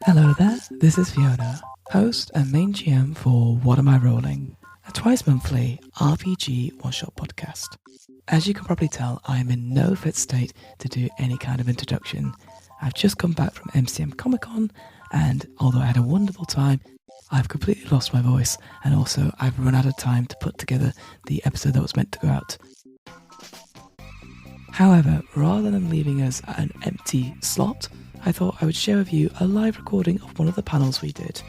Hello there, this is Fiona, host and main GM for What Am I Rolling, a twice monthly RPG one-shot podcast. As you can probably tell, I am in no fit state to do any kind of introduction. I've just come back from MCM Comic Con, and although I had a wonderful time, I've completely lost my voice, and also I've run out of time to put together the episode that was meant to go out. However, rather than leaving us at an empty slot, I thought I would share with you a live recording of one of the panels we did.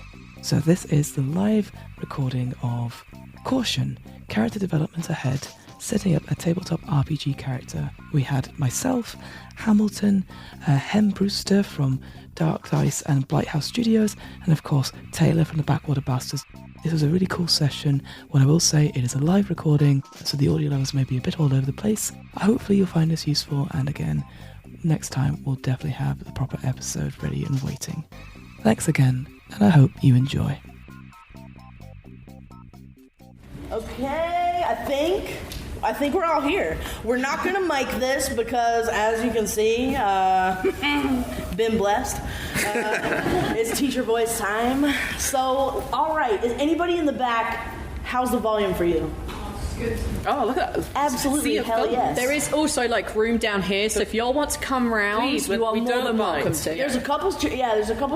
So this is the live recording of Caution, Character Development Ahead, setting up a tabletop RPG character. We had myself, Hamilton, Hem Brewster from Dark Dice and Blighthouse Studios, and of course Taylor from the Backwater Bastards. This was a really cool session. What I will say, it is a live recording, so the audio levels may be a bit all over the place. Hopefully you'll find this useful, and again, next time we'll definitely have the proper episode ready and waiting. Thanks again, and I hope you enjoy. Okay, I think we're all here. We're not going to mic this because, as you can see, been blessed. It's teacher voice time. So, all right, is anybody in the back, how's the volume for you? Good. Oh, look at that. Absolutely, hell yes. There is also room down here, so if y'all want to come round, please, you are more than welcome to. There's a couple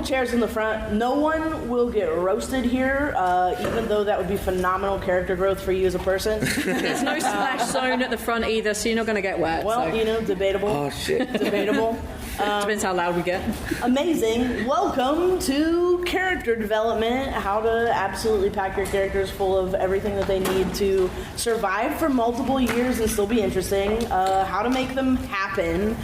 chairs in the front. No one will get roasted here, even though that would be phenomenal character growth for you as a person. There's no splash zone at the front either, so you're not going to get wet. Well, so. Debatable. Oh, shit. Debatable. Depends how loud we get. Amazing. Welcome to character development, how to absolutely pack your characters full of everything that they need to survive for multiple years and still be interesting, how to make them happen,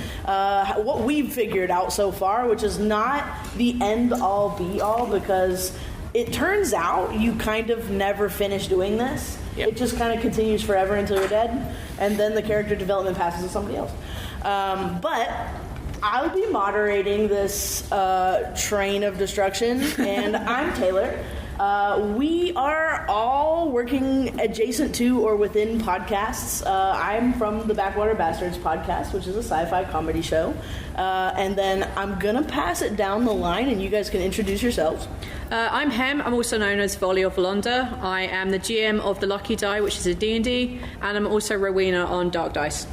what we've figured out so far, which is not the end-all be-all, because it turns out you kind of never finish doing this. Yep. It just kind of continues forever until you're dead, and then the character development passes to somebody else. But I'll be moderating this train of destruction, and I'm Taylor. We are all working adjacent to or within podcasts. I'm from the Backwater Bastards podcast, which is a sci-fi comedy show. And then I'm going to pass it down the line, and you guys can introduce yourselves. I'm Hem. I'm also known as Volley of Volanda. I am the GM of the Lucky Die, which is a D&D, and I'm also Rowena on Dark Dice.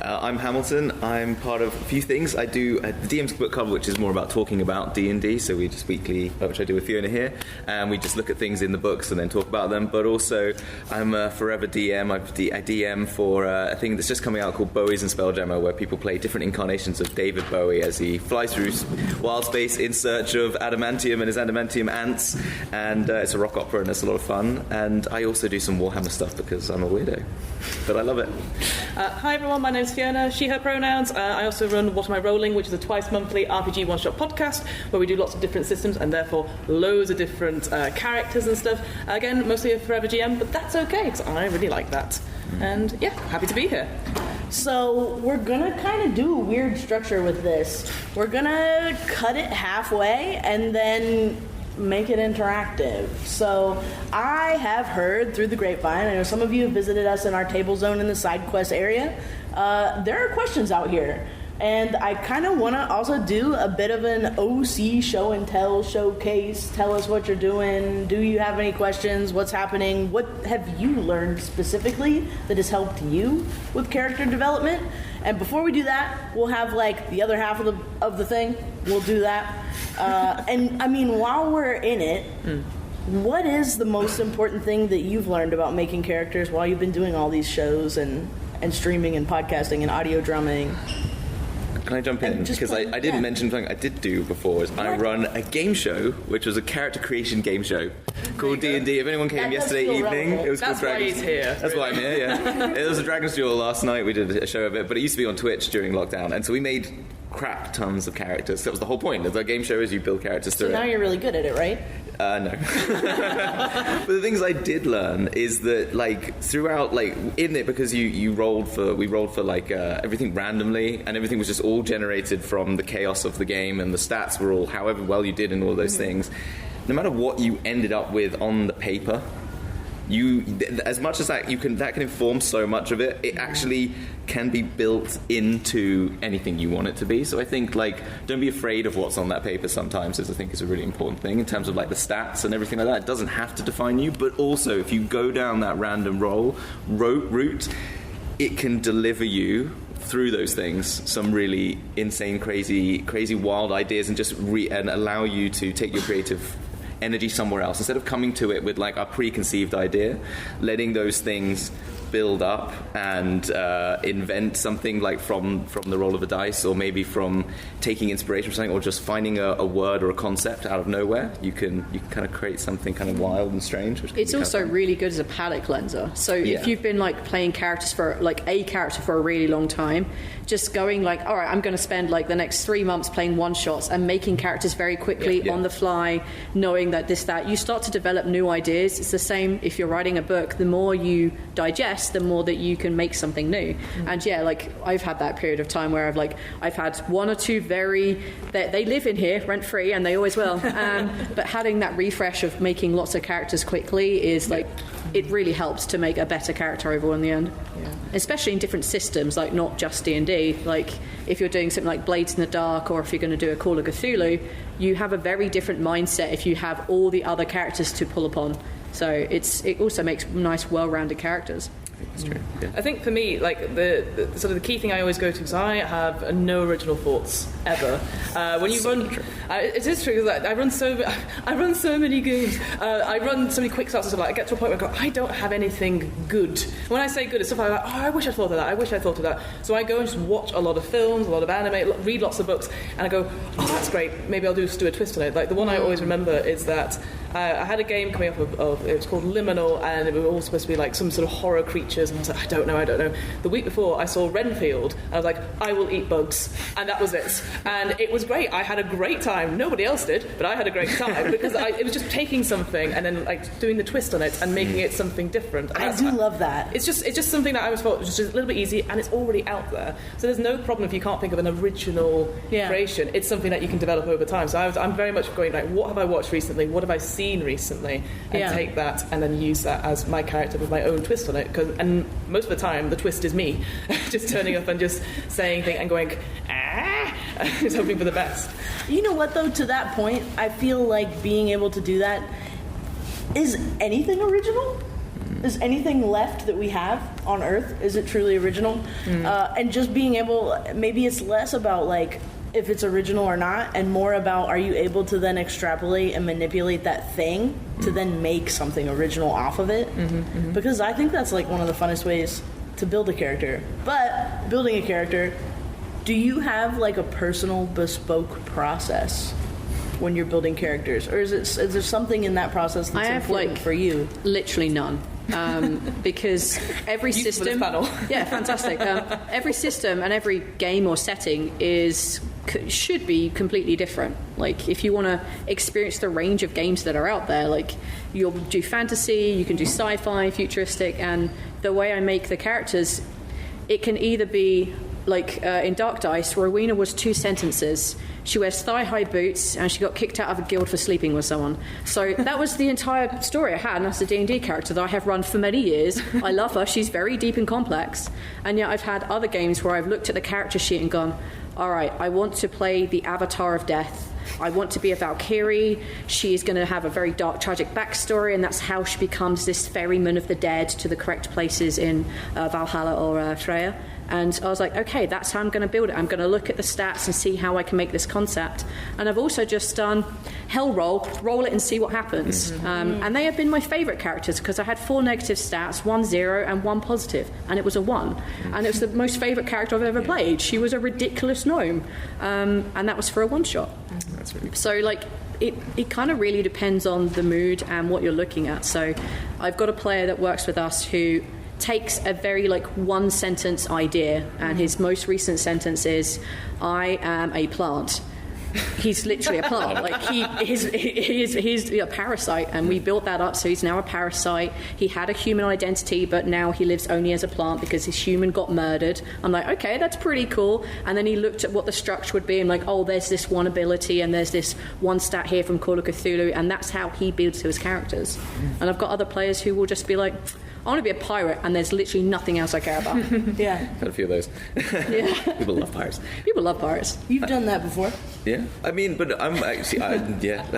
I'm Hamilton. I'm part of a few things. I do the DM's Book Club, which is more about talking about D&D, so we just weekly, which I do with Fiona here, and we just look at things in the books and then talk about them. But also, I'm a forever DM. I DM for a thing that's just coming out called Bowies and Spelljammer, where people play different incarnations of David Bowie as he flies through wild space in search of adamantium and his adamantium ants, and it's a rock opera and it's a lot of fun. And I also do some Warhammer stuff because I'm a weirdo, but I love it. Hi everyone, my name's Fiona, she, her pronouns. I also run What Am I Rolling, which is a twice monthly RPG one-shot podcast where we do lots of different systems and therefore loads of different characters and stuff. Again, mostly a forever GM, but that's okay because I really like that. And yeah, happy to be here. So we're gonna kind of do a weird structure with this. We're gonna cut it halfway and then make it interactive. So I have heard through the grapevine, I know some of you have visited us in our table zone in the side quest area, there are questions out here, and I kind of want to also do a bit of an OC show and tell showcase. Tell us what you're doing. Do you have any questions? What's happening? What have you learned specifically that has helped you with character development? And before we do that, we'll have the other half of the thing. We'll do that. And I mean, while we're in it, what is the most important thing that you've learned about making characters while you've been doing all these shows and streaming and podcasting and audio drumming? Can I jump in? Because I didn't mention something I did do before. I run a game show, which was a character creation game show called D&D. If anyone came yesterday evening, it was called Dragon's That's why he's here. That's why I'm here, yeah. It was a Dragon's Duel last night. We did a show of it, but it used to be on Twitch during lockdown. And so we made crap tons of characters. That was the whole point of the game show, is you build characters through it. So now you're really good at it, right? No. But the things I did learn is that, throughout, in it, because we rolled for everything randomly, and everything was just all generated from the chaos of the game, and the stats were all however well you did and all those things. No matter what you ended up with on the paper, as much as that can inform so much of it, it actually can be built into anything you want it to be. So I think, like, don't be afraid of what's on that paper sometimes, I think is a really important thing in terms of, like, the stats and everything like that. It doesn't have to define you, but also if you go down that random route, it can deliver you through those things some really insane, crazy wild ideas, and just and allow you to take your creative energy somewhere else instead of coming to it with like a preconceived idea, letting those things build up and invent something, like from the roll of a dice, or maybe from taking inspiration from something, or just finding a word or a concept out of nowhere. You can kind of create something kind of wild and strange. It's also really good as a palette cleanser. So if you've been like playing characters for like a character for a really long time, just going like, all right, I'm going to spend like the next 3 months playing one shots and making characters very quickly on the fly, knowing that that you start to develop new ideas. It's the same if you're writing a book. The more you digest, the more that you can make something new. And like I've had that period of time where I've had 1 or 2 they live in here rent free, and they always will. But having that refresh of making lots of characters quickly is like, it really helps to make a better character overall in the end. Especially in different systems, like not just D&D. Like if you're doing something like Blades in the Dark, or if you're going to do a Call of Cthulhu, you have a very different mindset if you have all the other characters to pull upon. So it also makes nice, well-rounded characters. That's true. Yeah. I think for me, like the sort of the key thing I always go to is I have no original thoughts ever. When you run, it is true that I run so many games. I run so many quick starts and stuff. Like I get to a point where I go, I don't have anything good. When I say good, it's stuff like, oh, I wish I thought of that. I wish I thought of that. So I go and just watch a lot of films, a lot of anime, read lots of books, and I go, oh, that's great. Maybe I'll just do a twist on it. Like the one I always remember is that I had a game coming up of it was called Liminal, and it was all supposed to be like some sort of horror creatures, and I was like, I don't know. The week before I saw Renfield, and I was like, I will eat bugs, and that was it. And it was great. I had a great time. Nobody else did, but I had a great time because it was just taking something and then like doing the twist on it and making it something different. And I do love that. It's just something that I was thought was just a little bit easy, and it's already out there. So there's no problem if you can't think of an original creation. It's something that you can develop over time. So I'm very much going like, what have I watched recently? What have I seen recently? And take that and then use that as my character with my own twist on it. And most of the time, the twist is me just turning up and just saying things and going, just hoping for the best. You know what, though, to that point, I feel like being able to do that, is anything original? Is anything left that we have on Earth? Is it truly original? And just being able, maybe it's less about like if it's original or not, and more about, are you able to then extrapolate and manipulate that thing to then make something original off of it? Because I think that's like one of the funnest ways to build a character. But building a character, do you have like a personal bespoke process when you're building characters, or is there something in that process that's important for you? Literally none. Because every system, fantastic. Every system and every game or setting should be completely different. Like if you want to experience the range of games that are out there, like you'll do fantasy, you can do sci-fi, futuristic, and the way I make the characters, it can either be like in Dark Dice, Rowena was 2 sentences. She wears thigh-high boots, and she got kicked out of a guild for sleeping with someone. So that was the entire story I had, and that's a D&D character that I have run for many years. I love her. She's very deep and complex. And yet I've had other games where I've looked at the character sheet and gone, all right, I want to play the Avatar of Death. I want to be a Valkyrie. She's going to have a very dark, tragic backstory, and that's how she becomes this ferryman of the dead to the correct places in Valhalla or Freya. And I was like, okay, that's how I'm going to build it. I'm going to look at the stats and see how I can make this concept. And I've also just done hell roll it and see what happens. And they have been my favourite characters because I had 4 negative stats, 1 0 and 1 positive, and it was a 1. And it was the most favourite character I've ever played. She was a ridiculous gnome, and that was for a one-shot. That's really cool. So, like, it kind of really depends on the mood and what you're looking at. So I've got a player that works with us who takes a very like 1-sentence idea, and his most recent sentence is, I am a plant. He's literally a plant. Like he's a parasite, and we built that up. So he's now a parasite. He had a human identity, but now he lives only as a plant because his human got murdered. I'm like, okay, that's pretty cool. And then he looked at what the structure would be, and like, oh, there's this one ability, and there's this one stat here from Call of Cthulhu, and that's how he builds his characters. And I've got other players who will just be like, I want to be a pirate, and there's literally nothing else I care about. Yeah. Had a few of those. Yeah. People love pirates. People love pirates. You've done that before. Yeah, I mean, but I'm actually, I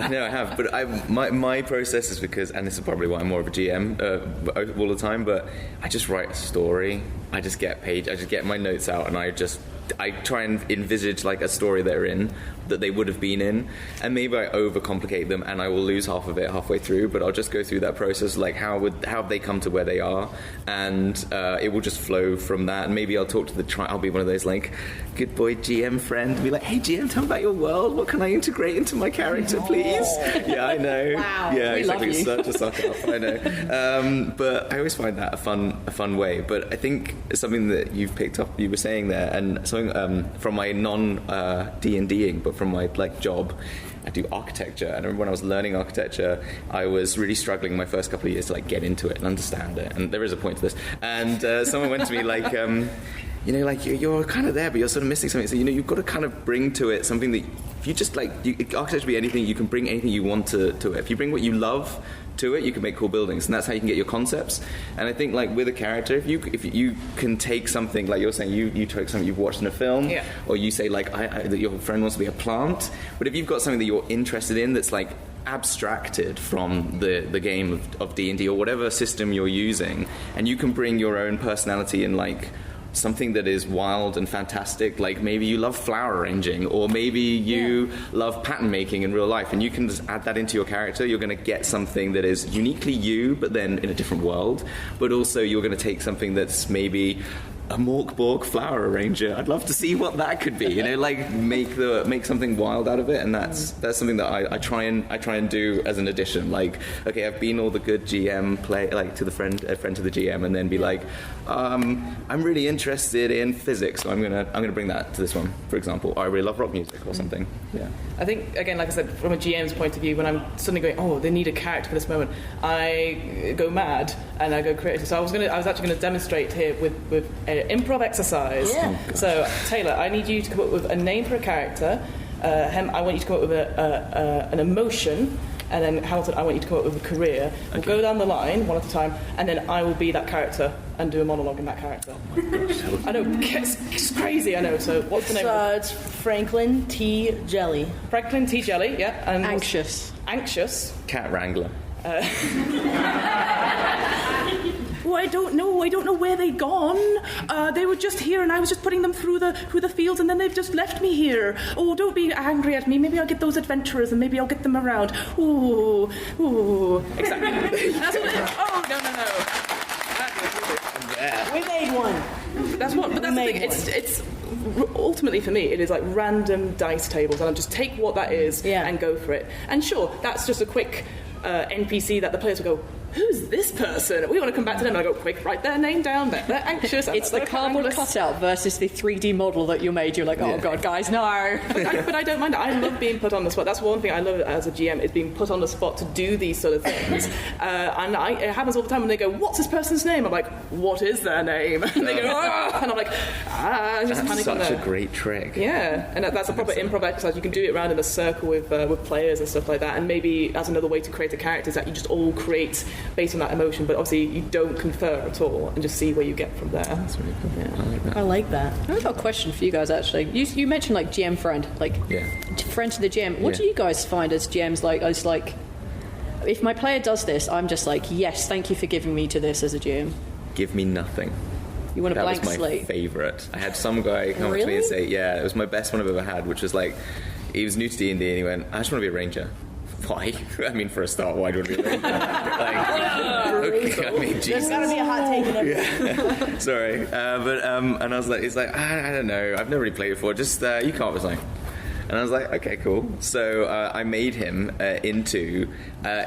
know I have, but my process is because, and this is probably why I'm more of a GM all the time, but I just write a story. I just get my notes out, and I try and envisage like a story they're in, that they would have been in, and maybe I overcomplicate them, and I will lose half of it halfway through, but I'll just go through that process, like how have they come to where they are, and it will just flow from that, and maybe I'll talk to I'll be one of those like good boy GM friend, be like, hey GM, tell me about your world, what can I integrate into my character, please? Yeah, I know. Wow. Yeah, we exactly. love you. Such a suck up, I know. But I always find that a fun way. But I think it's something that you've picked up, you were saying there, and something from my non D&Ding, but from my like job, I do architecture. And I remember when I was learning architecture, I was really struggling my first couple of years to like get into it and understand it. And there is a point to this. And someone went to me like, like you're kind of there, but you're sort of missing something. So you've got to kind of bring to it something that if you just like, architecture be anything. You can bring anything you want to it. If you bring what you love to it, you can make cool buildings, and that's how you can get your concepts. And I think like with a character, if you can take something like you're saying, you take something you've watched in a film, or you say like that your friend wants to be a plant, but if you've got something that you're interested in that's like abstracted from the game of D&D or whatever system you're using, and you can bring your own personality and like something that is wild and fantastic, like maybe you love flower arranging, or maybe you love pattern making in real life, and you can just add that into your character, you're going to get something that is uniquely you, but then in a different world. But also you're going to take something that's maybe a Morkborg flower arranger. I'd love to see what that could be. Like make something wild out of it, and that's something that I try and do as an addition. Like, okay, I've been all the good GM play, like to the friend to the GM, and then be like, I'm really interested in physics, so I'm gonna bring that to this one, for example. Or I really love rock music or something. Yeah. I think again, like I said, from a GM's point of view, when I'm suddenly going, oh, they need a character for this moment, I go mad and I go creative. So I was actually going to demonstrate here with improv exercise. Yeah. So Taylor, I need you to come up with a name for a character. I want you to come up with an emotion, and then Hamilton, I want you to come up with a career. We'll go down the line one at a time, and then I will be that character and do a monologue in that character. Oh my gosh. I know, it's crazy, I know. So what's the name? It's Franklin T. Jelly. Franklin T. Jelly, yeah. And Anxious. Cat Wrangler. Oh, I don't know where they'd gone. They were just here, and I was just putting them through the fields, and then they've just left me here. Oh, don't be angry at me. Maybe I'll get those adventurers, and maybe I'll get them around. Ooh, exactly. That's what oh, no. We made one. That's what. But that's the thing. It's ultimately for me, it is like random dice tables, and I just take what that is and go for it. And sure, that's just a quick NPC that the players will go, who's this person? We want to come back to them. And I go, quick, write their name down. They're anxious. It's the cardboard cutout versus the 3D model that you made. You're like, oh god, guys, no. But I don't mind it. I love being put on the spot. That's one thing I love as a GM, is being put on the spot to do these sort of things. And it happens all the time when they go, what's this person's name? I'm like, what is their name? And they go, ah! And I'm like, just that's panic on there. Such a great trick. Yeah, and that's a proper improv exercise. You can do it around in a circle with players and stuff like that. And maybe as another way to create a character is that you just all create based on that emotion, but obviously you don't confer at all, and just see where you get from there. That's really cool. I like that. I've got a question for you guys, actually. You mentioned like GM friend, like friend to the GM. What do you guys find as GMs like? As like, if my player does this, I'm just like, yes, thank you for giving me to this as a GM. Give me nothing. You want a blank slate? That was my favourite. I had some guy come up to me and say, yeah, it was my best one I've ever had, which was like, he was new to D&D and he went, I just want to be a ranger. Why? I mean, for a start, why do you want to be a ranger? Okay, I mean, Jesus. There's got to be a hot take in everything. Sorry. And I was like, it's like, I don't know. I've never really played before. Just, you come up with something. And I was like, okay, cool. So I made him into,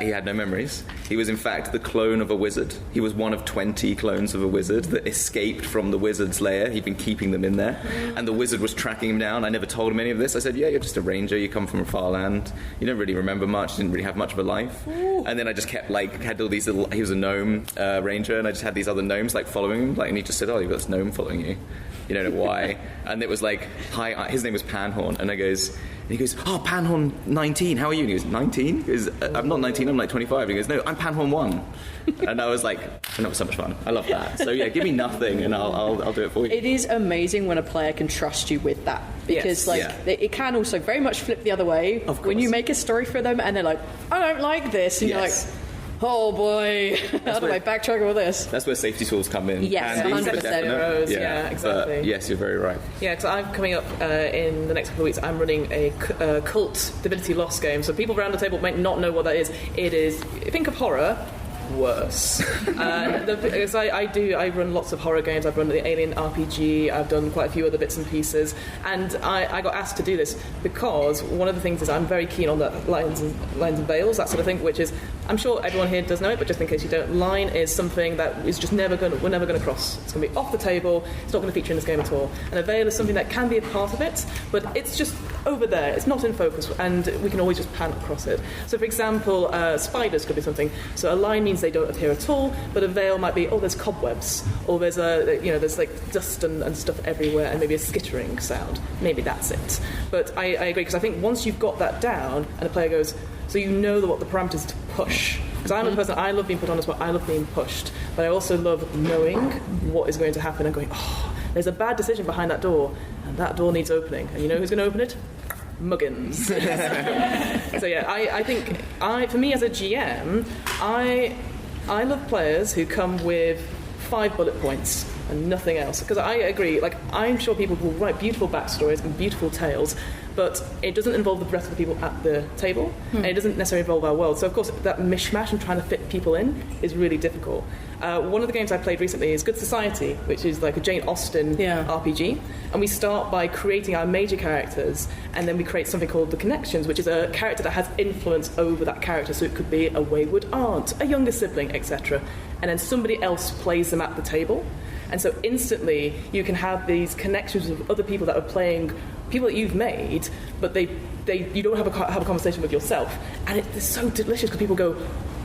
he had no memories. He was in fact the clone of a wizard. He was one of 20 clones of a wizard that escaped from the wizard's lair. He'd been keeping them in there. And the wizard was tracking him down. I never told him any of this. I said, yeah, you're just a ranger. You come from a far land. You don't really remember much. Didn't really have much of a life. And then I just kept, like, had all these little, he was a gnome ranger, and I just had these other gnomes, like, following him. Like, and he just said, oh, you've got this gnome following you. You don't know why. And it was like, hi, his name was Panhorn. And he goes, oh, Panhorn 19, how are you? And he goes, 19? He goes, I'm not 19, I'm like 25. And he goes, no, I'm Panhorn 1. And I was like, and that was so much fun. I love that. So yeah, give me nothing and I'll do it for you. It is amazing when a player can trust you with that. Because it can also very much flip the other way. Of course. When you make a story for them and they're like, I don't like this. And you're like, oh boy, how do I backtrack all this? That's where safety tools come in. Yes, 100%. Yeah, exactly. But yes, you're very right. Yeah, because I'm coming up in the next couple of weeks. I'm running a cult Divinity Lost game. So people around the table might not know what that is. It is, think of horror. Worse. Because I run lots of horror games. I've run the Alien RPG. I've done quite a few other bits and pieces. And I got asked to do this because one of the things is I'm very keen on the lines and veils, that sort of thing, which is, I'm sure everyone here does know it, but just in case you don't, line is something that is just we're never going to cross. It's going to be off the table. It's not going to feature in this game at all. And a veil is something that can be a part of it, but it's just over there. It's not in focus, and we can always just pan across it. So, for example, spiders could be something. So a line means they don't appear at all, but a veil might be, oh, there's cobwebs, or there's there's like dust and stuff everywhere, and maybe a skittering sound. Maybe that's it. But I agree, because I think once you've got that down, and the player goes, so you know what the parameters to push. Because I'm a person, I love being put on as well, I love being pushed, but I also love knowing what is going to happen and going, oh, there's a bad decision behind that door, and that door needs opening. And you know who's going to open it? Muggins. So yeah, I think for me as a GM, I love players who come with 5 bullet points and nothing else. Because I agree, like, I'm sure people will write beautiful backstories and beautiful tales, but it doesn't involve the rest of the people at the table, and it doesn't necessarily involve our world. So, of course, that mishmash and trying to fit people in is really difficult. One of the games I played recently is Good Society, which is like a Jane Austen RPG. And we start by creating our major characters, and then we create something called The Connections, which is a character that has influence over that character. So it could be a wayward aunt, a younger sibling, etc. And then somebody else plays them at the table. And so instantly you can have these connections with other people that are playing people that you've made, but you don't have a conversation with yourself. And it's so delicious because people go,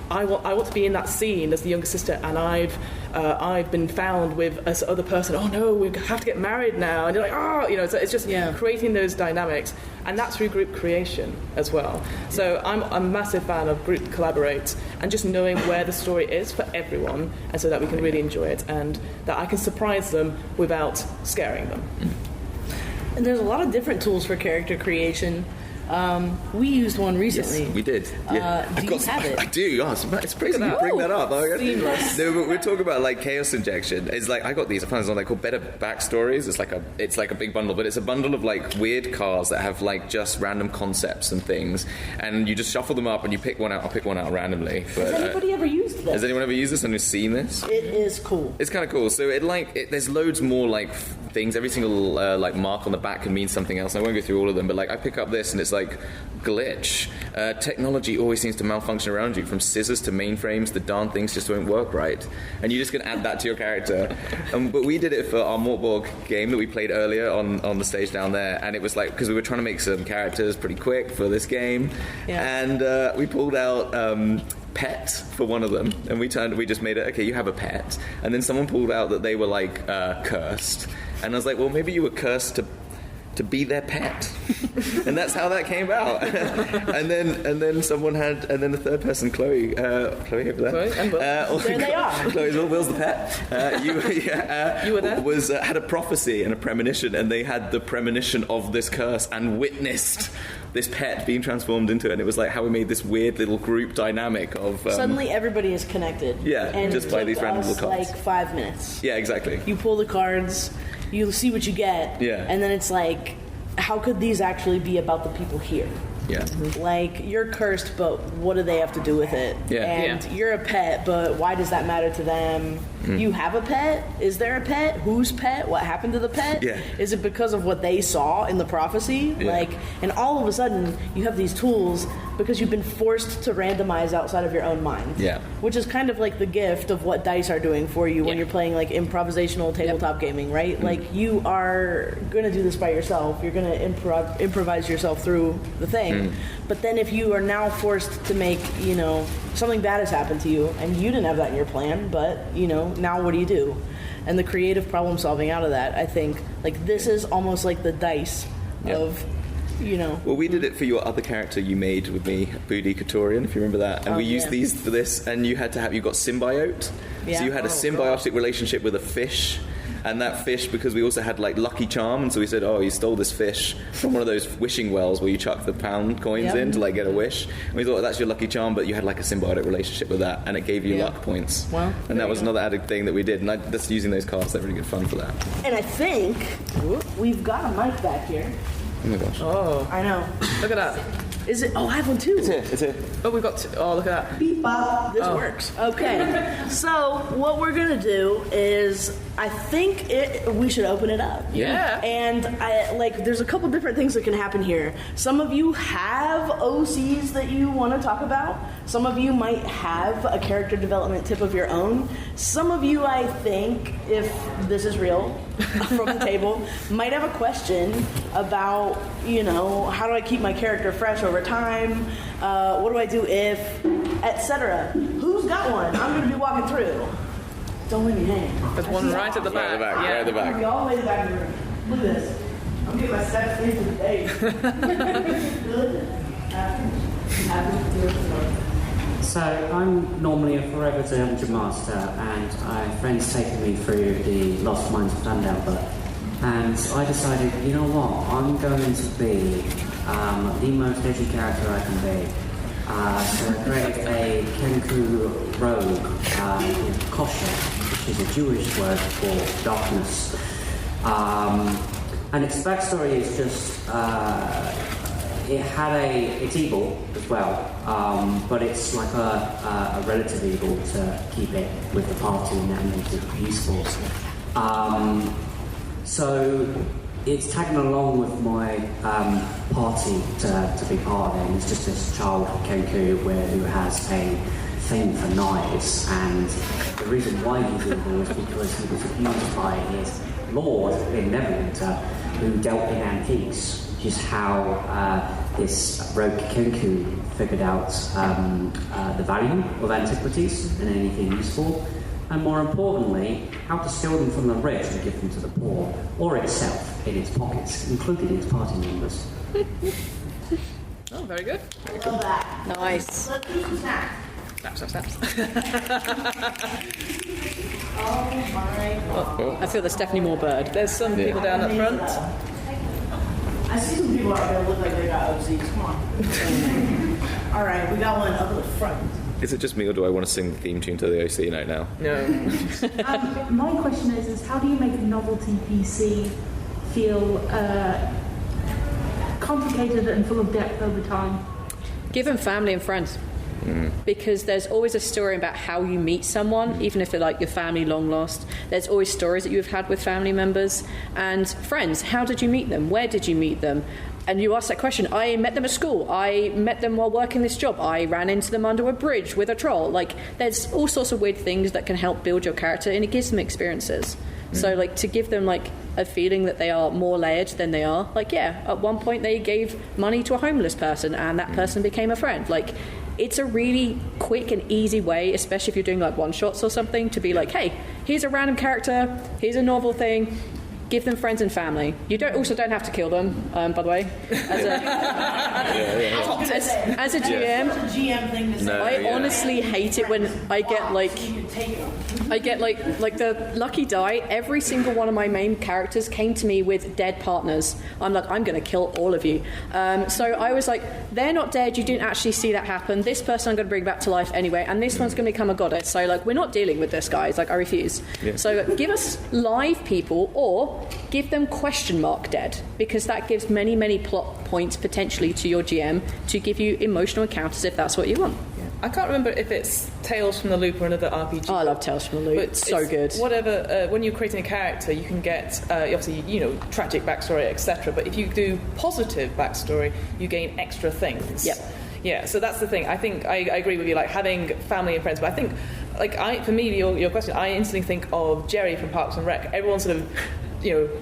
I want to be in that scene as the younger sister, and I've been found with this other person. Oh no, we have to get married now, and you're like, oh, so it's just creating those dynamics, and that's through group creation as well. So I'm a massive fan of group collaborate and just knowing where the story is for everyone, and so that we can really enjoy it, and that I can surprise them without scaring them. And there's a lot of different tools for character creation. We used one recently. Yes, we did. Yeah. Do you have it? I do. Oh, it's crazy you bring that up. No, but we're talking about like chaos injection. It's like I got these. I found this on called Better Backstories. It's like a big bundle, but it's a bundle of like weird cards that have like just random concepts and things, and you just shuffle them up and you pick one out. I'll pick one out randomly. But, has anybody ever used this? Has anyone ever used this and who's seen this? It is cool. It's kind of cool. So there's loads more like things. Every single like mark on the back can mean something else. And I won't go through all of them, but like I pick up this and it's like glitch. Technology always seems to malfunction around you, from scissors to mainframes. The darn things just won't work right, and you're just going to add that to your character. But we did it for our Mortborg game that we played earlier on the stage down there, and it was like, because we were trying to make some characters pretty quick for this game, and we pulled out pet for one of them, and we just made it, okay, you have a pet, and then someone pulled out that they were like cursed, and I was like, well, maybe you were cursed to be their pet. And that's how that came out. and then someone had, and then the third person, Chloe over there. Chloe and Will. There they are. Chloe's Will's the pet. You were there? Had a prophecy and a premonition, and they had the premonition of this curse and witnessed this pet being transformed into it. And it was like how we made this weird little group dynamic of... suddenly everybody is connected. Yeah, and just by these random little cards. Like 5 minutes. Yeah, exactly. You pull the cards, you see what you get, and then it's like, how could these actually be about the people here? Yeah. Like, you're cursed, but what do they have to do with it? Yeah. And you're a pet, but why does that matter to them? You have a pet? Is there a pet? Whose pet? What happened to the pet? Yeah. Is it because of what they saw in the prophecy? Yeah. Like, and all of a sudden, you have these tools because you've been forced to randomize outside of your own mind. Yeah. Which is kind of like the gift of what dice are doing for you when you're playing like improvisational tabletop gaming, right? Like, you are going to do this by yourself. You're going to improvise yourself through the thing. But then if you are now forced to make, you know, something bad has happened to you and you didn't have that in your plan, but, you know, now what do you do? And the creative problem solving out of that, I think, like, this is almost like the dice of, you know. Well, we did it for your other character you made with me, Booty Katorian, if you remember that. And we used these for this, and you got symbiote. Yeah. So you had a symbiotic relationship with a fish. And that fish, because we also had like Lucky Charm, and so we said, oh, you stole this fish from one of those wishing wells where you chuck the pound coins in to like get a wish. And we thought, that's your Lucky Charm, but you had like a symbiotic relationship with that, and it gave you luck points. Well, and that was another added thing that we did, and just using those cards, they're really good fun for that. And I think we've got a mic back here. Oh my gosh. Oh, I know. look at that. Is it? Oh, I have one too. It's here. Oh, we've got look at that. Beep bop. This works. Okay. So what we're gonna do is, I think we should open it up. Yeah. And there's a couple different things that can happen here. Some of you have OCs that you want to talk about. Some of you might have a character development tip of your own. Some of you, I think, if this is real from the table, might have a question about, you know, how do I keep my character fresh over time? What do I do if, etc. Who's got one? I'm going to be walking through. Don't leave me hanging. There's one right at the back. Right at the back. We all the way to the back of the room. Look at this. I'm getting my steps in for the day. Good. So I'm normally a forever dungeon master, and my friends taken me through the Lost Mines of Dundelver, and I decided, you know what, I'm going to be the most edgy character I can be. So I created a Kenku rogue, kosher, which is a Jewish word for darkness. And its backstory is just, it's evil as well, but it's like a relative evil to keep it with the party and that makes it useful. So it's tagging along with my party to be part of it, and it's just this child Kenku who has a thing for knives, and the reason why he's evil is because he was abused by his lord in Neverwinter, who dealt in antiques, which is how this rogue Kenku figured out the value of antiquities and anything useful, and more importantly, how to steal them from the rich and give them to the poor, or itself in its pockets, including its party members. Oh, very good. Love that. Nice. Let's do some snacks. Snaps. Oh my God. I feel there's definitely more bird. There's some people down at front. I see some people out there look like they got OCs. Come on. All right, we got one up at the front. Is it just me, or do I want to sing the theme tune to the OC note now? No. My question is how do you make a novelty PC feel complicated and full of depth over time? Give them family and friends. Because there's always a story about how you meet someone, even if they're like your family long lost. There's always stories that you've had with family members and friends. How did you meet them? Where did you meet them? And you ask that question. I met them at school. I met them while working this job. I ran into them under a bridge with a troll. Like, there's all sorts of weird things that can help build your character, and it gives them experiences. So, like, to give them, like, a feeling that they are more layered than they are. Like, yeah, at one point they gave money to a homeless person, and that person became a friend. Like, it's a really quick and easy way, especially if you're doing, like, one-shots or something, to be like, hey, here's a random character, here's a novel thing. Give them friends and family. You also don't have to kill them, by the way. As a GM, GM thing to say. I honestly hate it when I get like the lucky die. Every single one of my main characters came to me with dead partners. I'm like, I'm going to kill all of you. So I was like, they're not dead. You didn't actually see that happen. This person I'm going to bring back to life anyway, and this one's going to become a goddess. So like, we're not dealing with this, guys. Like, I refuse. Yeah. So give us live people, or Or give them question mark dead, because that gives many, many plot points potentially to your GM to give you emotional encounters if that's what you want. I can't remember if it's Tales from the Loop or another RPG. Oh, I love Tales from the Loop. It's so good. Whatever, when you're creating a character, you can get, obviously, tragic backstory, etc. But if you do positive backstory, you gain extra things. Yep. Yeah, so that's the thing. I think I agree with you, like having family and friends. But I think, for me, your question, I instantly think of Jerry from Parks and Rec. Everyone sort of,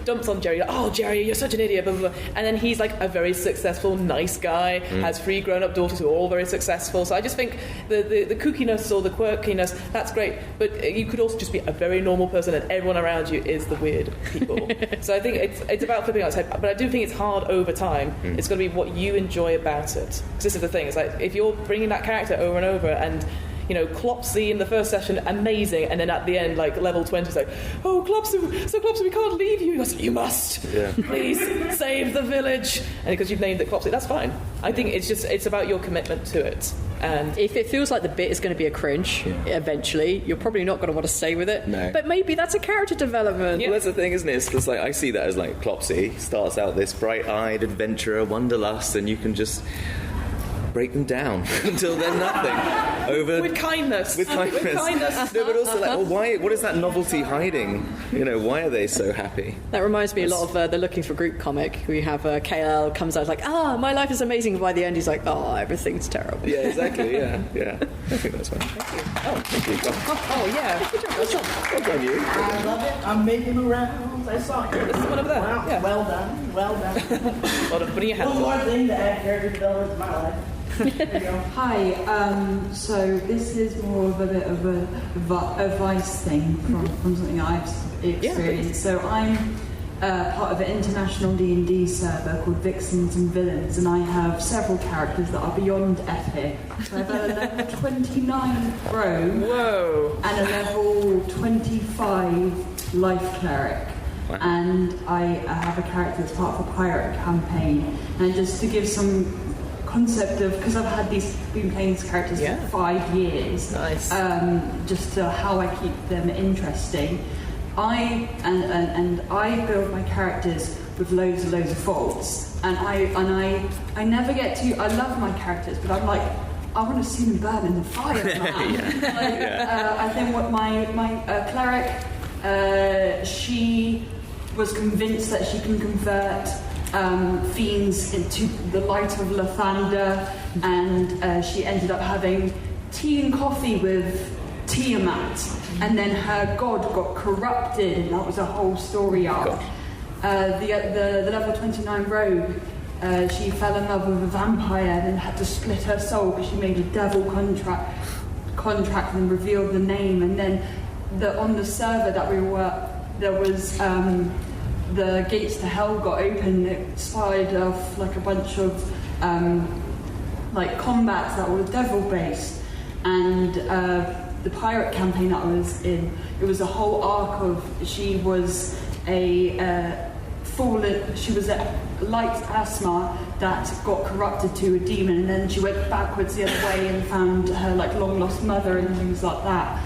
dumps on Jerry. Oh, Jerry, you're such an idiot, blah, blah, blah. And then he's like a very successful, nice guy, has 3 grown-up daughters who are all very successful. So I just think the kookiness or the quirkiness, that's great. But you could also just be a very normal person and everyone around you is the weird people. So I think it's about flipping on its head. But I do think it's hard over time. It's going to be what you enjoy about it. Because this is the thing. It's like, if you're bringing that character over and over and Clopsy in the first session, amazing, and then at the end, like level 20, it's like, oh, Clopsy, we can't leave you. He goes, you must. Yeah. Please save the village. And because you've named it Clopsy, that's fine. I think it's about your commitment to it. And if it feels like the bit is going to be a cringe, eventually, you're probably not going to want to stay with it. No. But maybe that's a character development. Yeah. Well, that's the thing, isn't it? It's like, I see that as like Clopsy starts out this bright-eyed adventurer, wanderlust, and you can just break them down until they're nothing. With kindness. With kindness. No, but also, what is that novelty hiding? Why are they so happy? That reminds me a lot of the Looking for Group comic. We have KL comes out like, my life is amazing. And by the end, he's like, everything's terrible. Yeah, exactly. Yeah. I think that's fine. Thank you. Oh, yeah. Good job. Well done, you. I love it. I'm making the rounds. I saw it. This is one over there. Wow. Yeah. Well done. Well done. Putting your hands One more thing to add character development to my life. Hi, so this is more of a bit of a advice thing from something I've experienced. So I'm part of an international D&D server called Vixens and Villains, and I have several characters that are beyond epic. So I've got a level 29 rogue. Whoa. And a level 25 life cleric. Wow. And I have a character that's part of a pirate campaign. And just to give some concept of, because I've been playing these characters for 5 years. Nice. Just how I keep them interesting. I build my characters with loads of faults, and I never get to. I love my characters, but I'm like, I want to see them burn in the fire, man. I think what my cleric, she was convinced that she can convert fiends into the light of Lathander, and she ended up having tea and coffee with Tiamat, and then her god got corrupted, and that was a whole story arc. The level 29 rogue, she fell in love with a vampire and then had to split her soul because she made a devil contract and revealed the name, and then on the server that we were, there was the gates to hell got open. It started off like a bunch of combats that were devil based, and the pirate campaign that I was in, it was a whole arc of she was a light asthma that got corrupted to a demon, and then she went backwards the other way and found her long lost mother and things like that.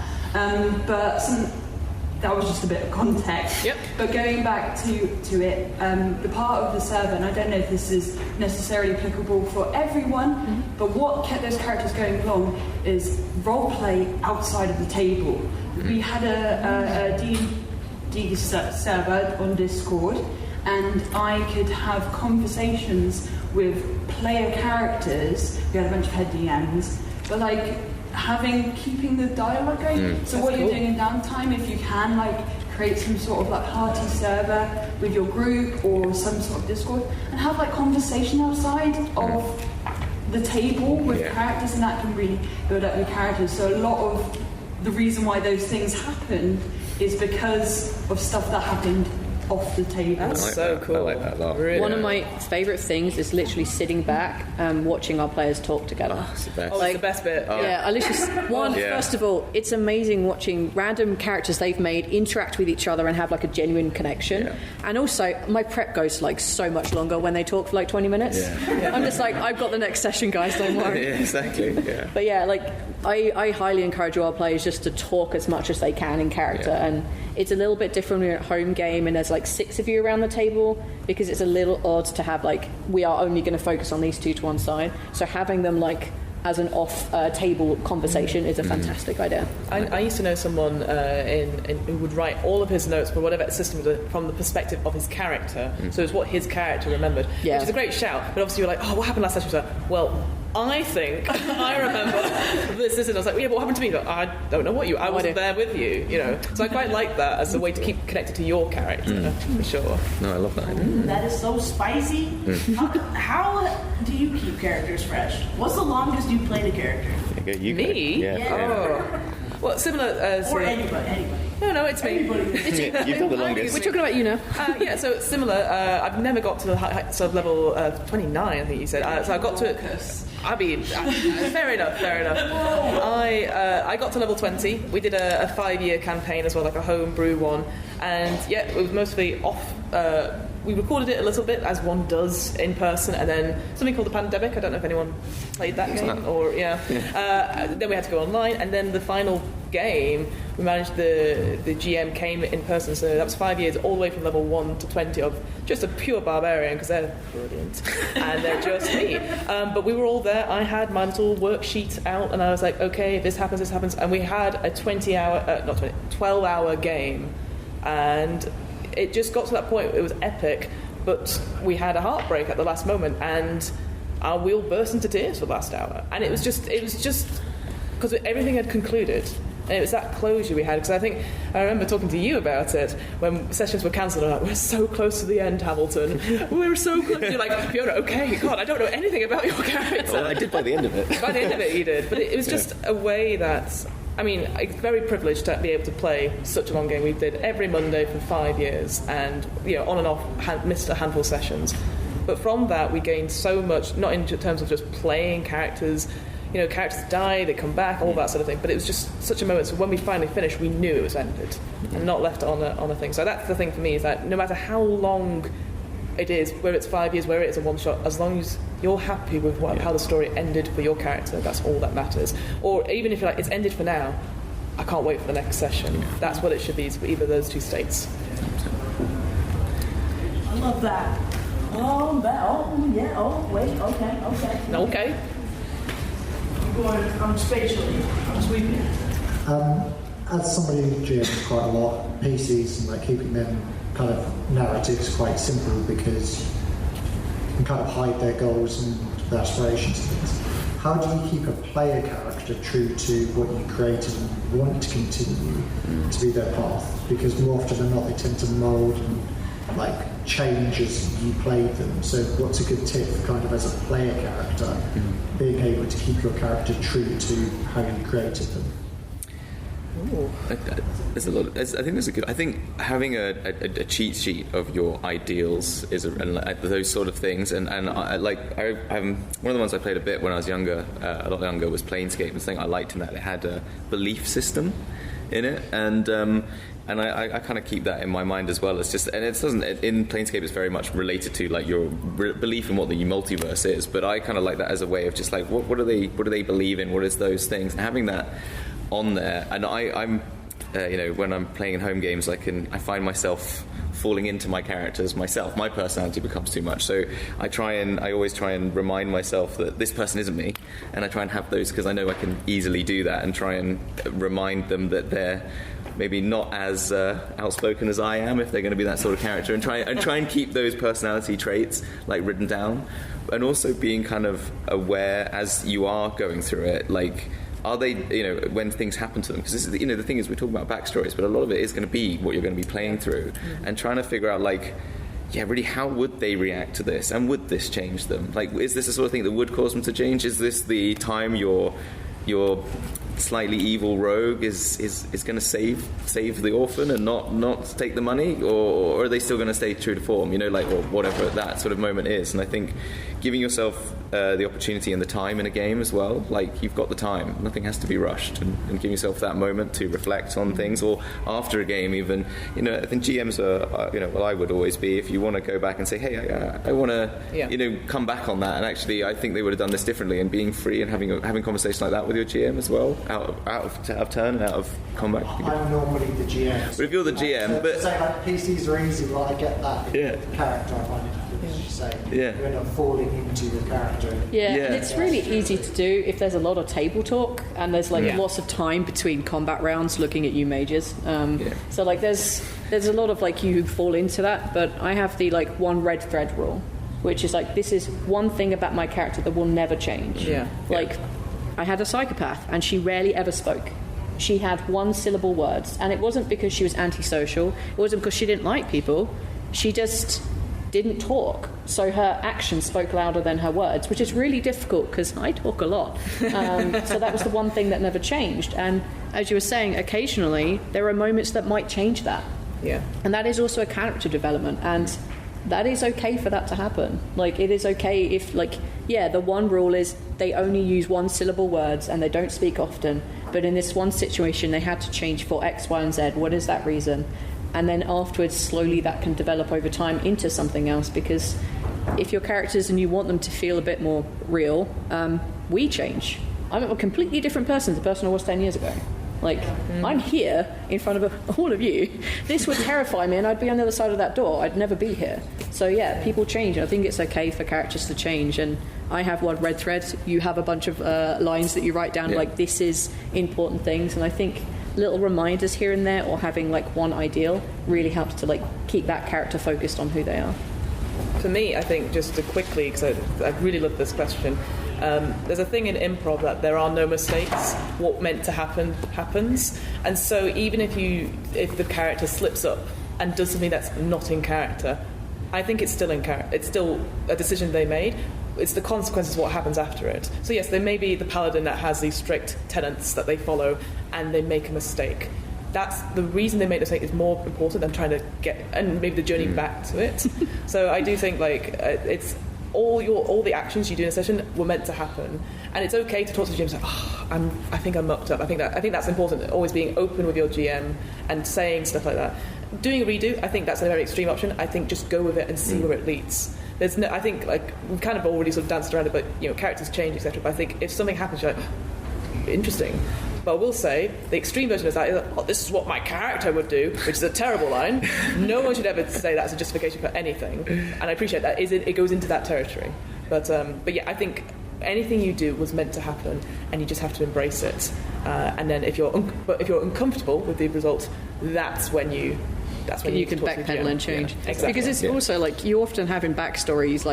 That was just a bit of context. Yep. But going back to it, the part of the server, and I don't know if this is necessarily applicable for everyone, but what kept those characters going along is roleplay outside of the table. We had a D&D server on Discord, and I could have conversations with player characters. We had a bunch of head DMs, but keeping the dialogue going. So what you're doing in downtime, if you can, create some sort of party server with your group or some sort of Discord, and have conversation outside of the table with characters, and that can really build up your characters. So a lot of the reason why those things happen is because of stuff that happened off the table. That's so cool. I like that a lot. Really? One of my favourite things is literally sitting back and watching our players talk together. Oh, it's the best. It's the best bit. Oh. Yeah, I literally... First of all, it's amazing watching random characters they've made interact with each other and have a genuine connection. Yeah. And also, my prep goes so much longer when they talk for 20 minutes. Yeah. I'm just I've got the next session, guys, don't worry. Yeah, exactly. Yeah. But yeah, I highly encourage all players just to talk as much as they can in character, and it's a little bit different when you're at home game and there's like 6 of you around the table, because it's a little odd to have like, we are only going to focus on these 2 to one side, so having them like as an off-table conversation is a fantastic idea. I used to know someone who would write all of his notes for whatever system from the perspective of his character. So it's what his character remembered, which is a great shout. But obviously you're like, oh, what happened last session? Like, well, I think I remember this. And I was like, yeah, but what happened to me? Like, I don't know what I wasn't there with you, you know. So I quite like that as a way to keep connected to your character, for sure. No, I love that. That is so spicy. How do you keep characters fresh? What's the longest you've played a character? Me? Yeah. Well, similar or anybody. No, it's me. You've done the longest. We're talking about you now. Yeah, so it's similar. I've never got to the sort of level 29, I think you said. So I got to it. I mean, fair enough. I got to level 20. We did a 5-year campaign as well, like a homebrew one. And yeah, it was mostly off. We recorded it a little bit, as one does in person, and then something called the Pandemic. I don't know if anyone played that game, or then we had to go online, and then the final game, we managed the GM came in person, so that was 5 years, all the way from level 1 to 20 of just a pure barbarian, because they're brilliant, and they're just me. But we were all there. I had my little worksheet out, and I was like, okay, if this happens, and we had a 12-hour game, and it just got to that point. It was epic, but we had a heartbreak at the last moment, and we all burst into tears for the last hour. And it was just because everything had concluded, and it was that closure we had. Because I remember talking to you about it when sessions were cancelled. I'm like, we're so close to the end, Hamilton. We're so close. You're like, Fiona, okay, God, I don't know anything about your character. Well, I did by the end of it. By the end of it, you did. But it was just a way that. I mean, I'm very privileged to be able to play such a long game. We did every Monday for 5 years, and on and off, missed a handful of sessions. But from that, we gained so much, not in terms of just playing characters. Characters die, they come back, all that sort of thing. But it was just such a moment. So when we finally finished, we knew it was ended, and not left on a thing. So that's the thing for me, is that no matter how long it is, whether it's 5 years, whether it's a one-shot, as long as you're happy with how the story ended for your character, that's all that matters. Or even if you're like, it's ended for now, I can't wait for the next session. That's what it should be, for either of those two states. I love that. Okay. I'm spatially. I'm sweeping. As somebody who GMs quite a lot, PCs and keeping them kind of narratives quite simple, because you can kind of hide their goals and their aspirations and things. How do you keep a player character true to what you created and want to continue to be their path? Because more often than not, they tend to mould and change as you play them. So what's a good tip for kind of as a player character, being able to keep your character true to how you created them? There's a lot. I think having a cheat sheet of your ideals is and those sort of things. And I'm one of the ones I played a bit when I was younger, a lot younger, was Planescape. And the thing I liked in that, it had a belief system in it, and I kind of keep that in my mind as well. It's just, and it doesn't in Planescape. It's very much related to your belief in what the multiverse is. But I kind of like that as a way of just what do they believe in? What is those things? And having that on there, and I'm when I'm playing in home games, I find myself falling into my characters myself. My personality becomes too much, so I always try and remind myself that this person isn't me, and I try and have those, because I know I can easily do that, and try and remind them that they're maybe not as outspoken as I am, if they're going to be that sort of character, and try and keep those personality traits written down, and also being kind of aware as you are going through it, are they, when things happen to them? Because this is, the thing is, we're talking about backstories, but a lot of it is going to be what you're going to be playing through, and trying to figure out, really, how would they react to this, and would this change them? Is this the sort of thing that would cause them to change? Is this the time you're slightly evil rogue is going to save the orphan and not take the money, or are they still going to stay true to form, or whatever that sort of moment is. And I think giving yourself the opportunity and the time in a game as well, like you've got the time, nothing has to be rushed, and giving yourself that moment to reflect on things, or after a game even, I think GMs are, I would always be, if you want to go back and say, hey, I want to, come back on that, and actually I think they would have done this differently, and being free and having conversations like that with your GM as well, out of turn and out of combat. I'm normally the GM. But if you're the GM, but say like PCs are easy, well, I get that. The character, I find it difficult, as you say. You end up falling into the character. Yeah, and it's really easy to do if there's a lot of table talk and there's lots of time between combat rounds looking at you mages. So like there's a lot of like you who fall into that, but I have the like one red thread rule, which is like, this is one thing about my character that will never change. I had a psychopath and she rarely ever spoke. She had one-syllable words, and it wasn't because she was antisocial, it wasn't because she didn't like people, she just didn't talk. So her actions spoke louder than her words, which is really difficult because I talk a lot. So that was the one thing that never changed. And as you were saying, occasionally there are moments that might change that. And that is also a character development, and that is okay for that to happen. Like, it is okay if, the one rule is they only use one-syllable words and they don't speak often, but in this one situation they had to change for X, Y, and Z. What is that reason? And then afterwards, slowly that can develop over time into something else, because if your characters and you want them to feel a bit more real, we change. I'm a completely different person to the person I was 10 years ago. I'm here in front of all of you. This would terrify me and I'd be on the other side of that door. I'd never be here. So people change, and I think it's okay for characters to change. And I have one red thread. You have a bunch of lines that you write down, this is important things. And I think little reminders here and there, or having one ideal, really helps to keep that character focused on who they are. For me, I think, just to quickly, because I really love this question, there's a thing in improv that there are no mistakes. What meant to happen happens, and so even if the character slips up and does something that's not in character, I think it's still in character. It's still a decision they made. It's the consequences of what happens after it. So yes, there may be the paladin that has these strict tenets that they follow, and they make a mistake. That's the reason they make the mistake is more important than trying to get, and maybe the journey back to it. So I do think it's all the actions you do in a session were meant to happen, and it's okay to talk to the GM and say, I think I'm mucked up. I think that's important. Always being open with your GM and saying stuff like that. Doing a redo, I think that's a very extreme option. I think just go with it and see where it leads. There's no, I think we've kind of already sort of danced around it, but characters change, etc. But I think if something happens, you're interesting. But I will say, the extreme version of that is, this is what my character would do, which is a terrible line. No one should ever say that's a justification for anything. And I appreciate that. It goes into that territory. But I think anything you do was meant to happen, and you just have to embrace it. And then if you're uncomfortable with the result, that's when you can backpedal and change. Yeah, exactly. Because it's also you often have in backstories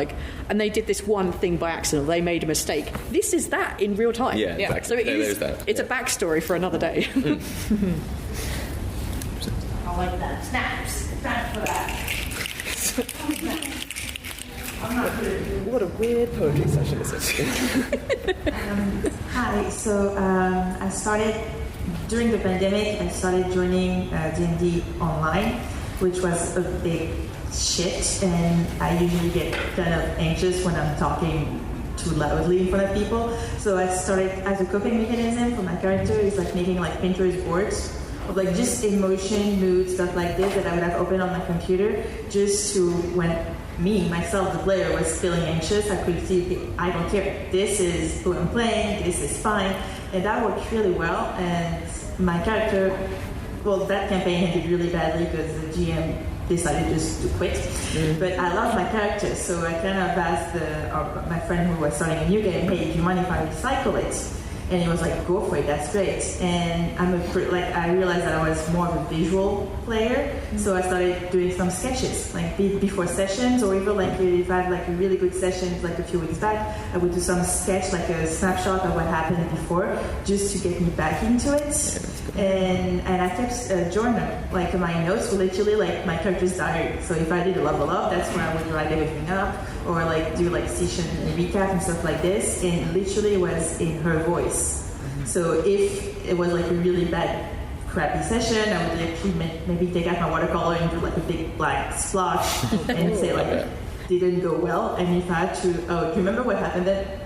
and they did this one thing by accident, they made a mistake. This is that in real time. Yeah, exactly. So it's a backstory for another day. I like that. Snaps for that. What a weird poetry session this is. Hi, so I started during the pandemic. I started joining D&D online, which was a big shift, and I usually get kind of anxious when I'm talking too loudly in front of people. So I started, as a coping mechanism for my character, is making Pinterest boards of just emotion, mood, stuff like this that I would have open on my computer, just to when myself, the player, was feeling anxious, I could see, okay, I don't care. This is who I'm playing, this is fine. And that worked really well. And my character, that campaign ended really badly because the GM decided just to quit. But I love my character, so I kind of asked my friend who was starting a new game, hey, do you mind if I recycle it? And he was like, go for it, that's great. And I realized that I was more of a visual player, so I started doing some sketches, before sessions, or even if I had a really good session a few weeks back, I would do some sketch, a snapshot of what happened before, just to get me back into it. And I kept a journal, my notes were literally my character's diary. So if I did a level up, that's where I would write everything up, or do session recap and stuff like this, and literally was in her voice. So if it was like a really bad, crappy session, I would actually maybe take out my watercolor and do like a big black splotch and say like, didn't go well. And if I had to, do you remember what happened then?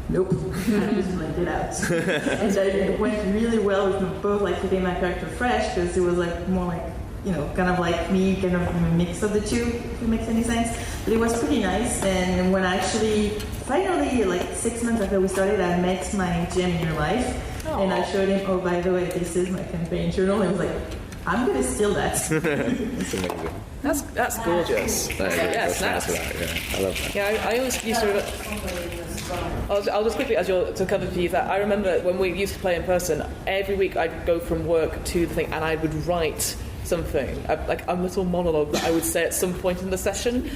Nope. I just blanked it out. And it went really well with both like keeping my character fresh, because it was like more like, kind of like me, kind of a mix of the two, if it makes any sense. But it was pretty nice. And when I actually, finally, like 6 months after we started, I met my GM in real life. Aww. And I showed him, oh, by the way, this is my campaign journal. And I was like, I'm going to steal that. That's amazing. That's gorgeous. Yes, I love that. Yeah, I always used to... I'll just quickly, to cover for you that, I remember when we used to play in person, every week I'd go from work to the thing and I would write something, like a little monologue that I would say at some point in the session.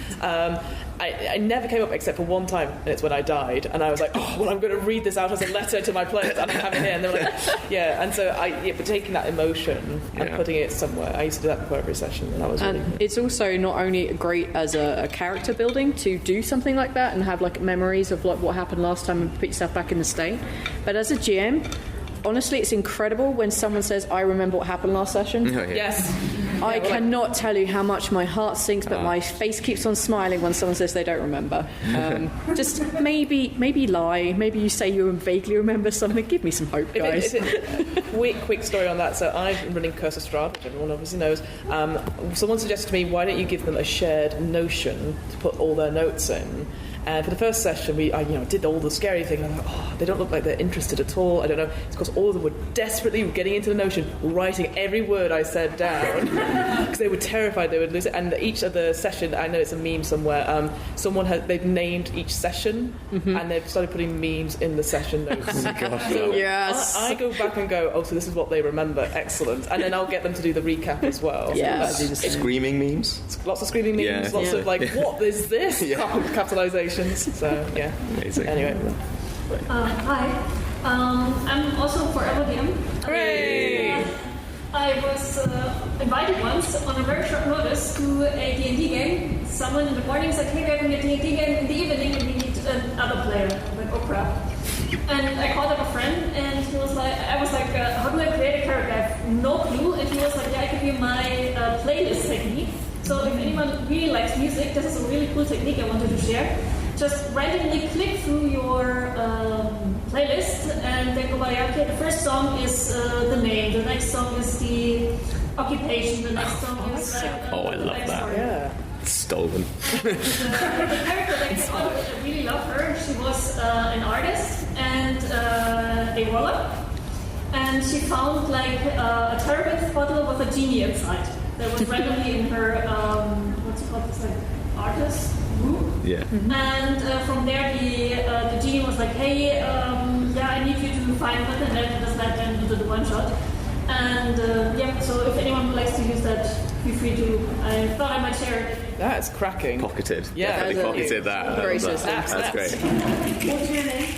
I never came up except for one time, and it's when I died, and I was like, oh, well, I'm going to read this out as a letter to my players, and I have it here, and they were like, yeah, and so but taking that emotion and putting it somewhere, I used to do that before every session, and that was really good. It's also not only great as a character building to do something like that and have like memories of like what happened last time and put yourself back in the state, but as a GM, honestly, it's incredible when someone says, I remember what happened last session. Oh, yeah. Yes. I cannot tell you how much my heart sinks, but my face keeps on smiling when someone says they don't remember. Just maybe lie. Maybe you say you vaguely remember something. Give me some hope, guys. Quick story on that. So I'm running Curse of Strahd, which everyone obviously knows. Someone suggested to me, why don't you give them a shared Notion to put all their notes in? And for the first session, I did all the scary thing. And I thought, they don't look like they're interested at all. I don't know. It's because all of them were desperately getting into the Notion, writing every word I said down, because they were terrified they would lose it. And each of the session, I know it's a meme somewhere. They've named each session, and they've started putting memes in the session notes. Oh my gosh. So yes. I go back and go, so this is what they remember. Excellent. And then I'll get them to do the recap as well. Yes. So Screaming memes? Lots of screaming memes. Lots of like, what is this? Capitalization. So yeah. Amazing. Anyway. Hi. I'm also forever DM. Hooray! I was invited once on a very short notice to a D&D game. Someone in the morning said, hey, we're having a D&D game in the evening and we need another player. I went, oh crap. And I called up a friend and he was like, I was like, how do I create a character? I have no clue. And he was like, yeah, I give you my playlist technique. So if anyone really likes music, this is a really cool technique I wanted to share. Just randomly click through your playlist and then go by, okay, the first song is the name, the next song is the occupation, the next song is I love that. story. Yeah. Stolen. The character that I really love her. She was an artist and a warlock, and she found like a terebinth bottle with a genie inside that was randomly in her what's it called? It's like artist room. Yeah. And from there, the genie was like, hey, I need you to find that and then do the one shot. And so if anyone likes to use that, feel free to. I thought I might share it. That's cracking. Pocketed. Yeah, Definitely pocketed that. Great That's system. That's great. What's your name?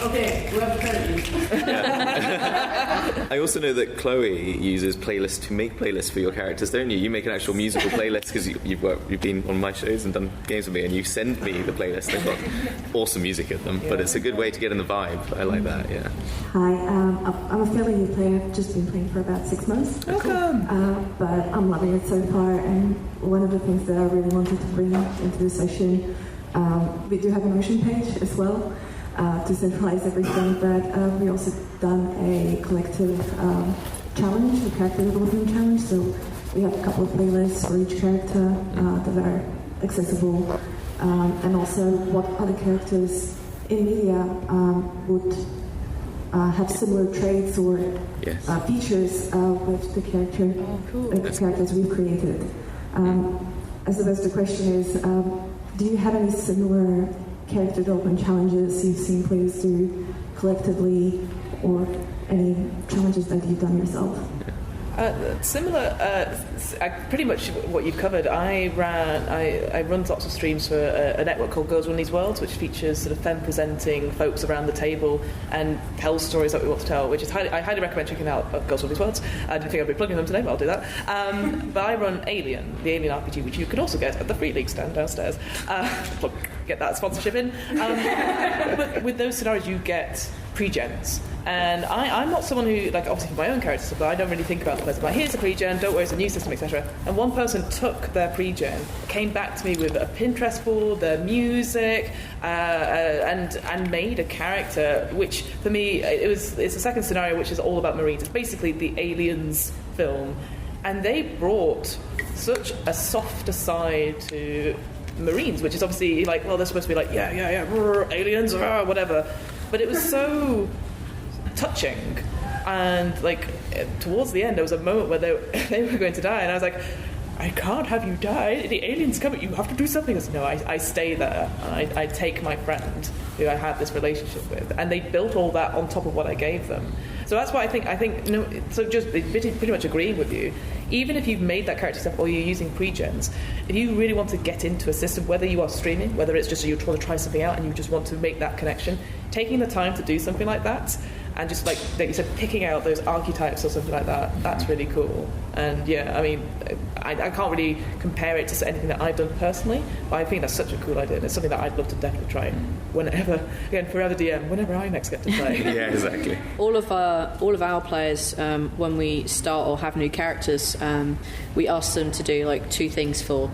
Okay, we have I also know that Chloe uses playlists to make playlists for your characters, don't you? You make an actual musical playlist because you've been on my shows and done games with me, and you send me the playlist. They've got awesome music in them, but it's a good way to get in the vibe. I like that. Yeah. Hi, I'm a fairly new player. I've just been playing for about 6 months. Welcome. But I'm loving it so far, and one of the things that I really wanted to bring into the session, we do have a Notion page as well. To centralize everything, but we also done a collective challenge, a character development challenge. So we have a couple of playlists for each character that are accessible, and also what other characters in media would have similar traits or features with the character, the characters we've created. I suppose the question is, do you have any similar character development challenges you've seen players do collectively, or any challenges that you've done yourself? Similar, pretty much what you've covered. I run lots of streams for a network called Girls Run These Worlds, which features sort of femme-presenting folks around the table and tells stories that we want to tell, which is I highly recommend checking out Girls Run These Worlds. I didn't think I'd be plugging them today, but I'll do that. But I run Alien, the Alien RPG, which you can also get at the Free League stand downstairs. Get that sponsorship in. But with those scenarios, you get pre-gens. And I'm not someone who, like, obviously for my own characters, but I don't really think about the person. Like, here's a pre-gen, don't worry, it's a new system, etc. And one person took their pre-gen, came back to me with a Pinterest board, their music, and made a character, which for me, it's a second scenario, which is all about Marines. It's basically the Aliens film. And they brought such a softer side to Marines, which is obviously like, well, they're supposed to be like, yeah, aliens, whatever. But it was so touching, and like towards the end there was a moment where they were going to die, and I was like, I can't have you die, the aliens come, you have to do something. I said, no, I stay there, and I take my friend who I had this relationship with, and they built all that on top of what I gave them. So that's why I think no, so just pretty much agreeing with you, even if you've made that character stuff or you're using pre-gens, if you really want to get into a system, whether you are streaming, whether it's just you're trying to try something out and you just want to make that connection, taking the time to do something like that, and just like you said, picking out those archetypes or something like that, that's really cool. And yeah, I mean, I can't really compare it to anything that I've done personally, but I think that's such a cool idea, and it's something that I'd love to definitely try whenever, again, forever DM, whenever I next get to play. Yeah, exactly. All of our players, when we start or have new characters, we ask them to do like two things for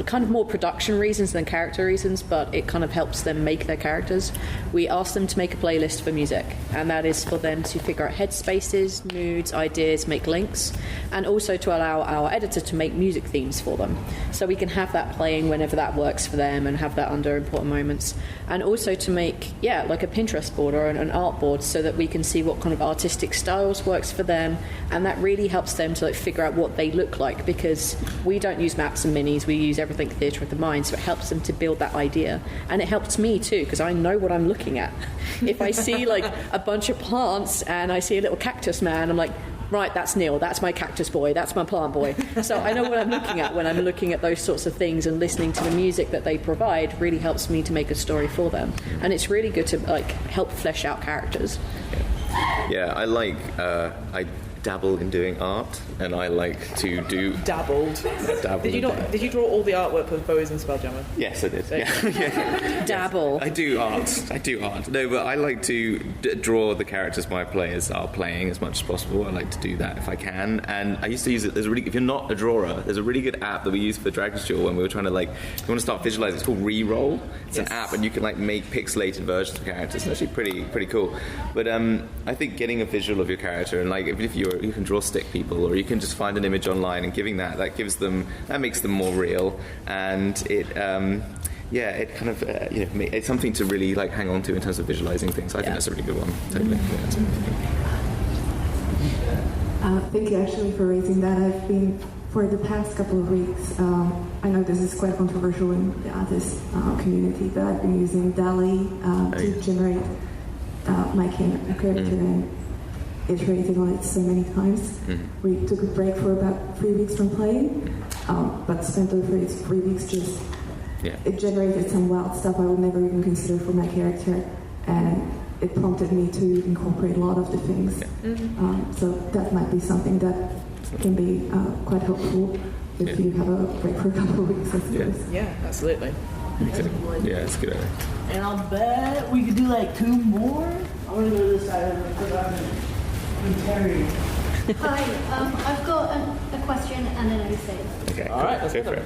kind of more production reasons than character reasons, but it kind of helps them make their characters. We ask them to make a playlist for music, and that is for them to figure out headspaces, moods, ideas, make links, and also to allow our editor to make music themes for them, so we can have that playing whenever that works for them and have that under important moments. And also to make, like a Pinterest board or an art board, so that we can see what kind of artistic styles works for them, and that really helps them to like figure out what they look like, because we don't use maps and minis, we use everything theatre of the mind, so it helps them to build that idea. And it helps me too, because I know what I'm looking at. If I see like a bunch of plants and I see a little cactus man, I'm like, right, that's Neil, that's my cactus boy, that's my plant boy. So I know what I'm looking at when I'm looking at those sorts of things, and listening to the music that they provide really helps me to make a story for them. And it's really good to like help flesh out characters. Yeah, I dabble in doing art, and I like to do... Dabbled? Did you draw all the artwork for Bowies and Spelljammer? Yes, I did. Yeah. Dabble. I do art. No, but I like to draw the characters my players are playing as much as possible. I like to do that if I can. And I used to use it. If you're not a drawer, there's a really good app that we used for Dragon's Duel when we were trying to if you want to start visualizing. It's called Reroll. It's an app, and you can make pixelated versions of characters. It's actually pretty cool. But I think getting a visual of your character, and even if you can draw stick people, or you can just find an image online and giving that makes them more real, and it it kind of it's something to really hang on to in terms of visualizing things. I think that's a really good one. Totally. Thank you actually for raising that. I've been, for the past couple of weeks, I know this is quite controversial in the artist community, but I've been using DALL-E to generate my character, and iterated on it so many times. We took a break for about 3 weeks from playing, but spent those 3 weeks just it generated some wild stuff I would never even consider for my character, and it prompted me to incorporate a lot of the things. So that might be something that can be quite helpful if you have a break for a couple of weeks, I suppose. Yeah, absolutely. Yeah, it's a good idea. And I'll bet we could do 2 more. I'm going to go to this side of the Terry. Hi, I've got a question and an OC. Okay, all right, let's go for it.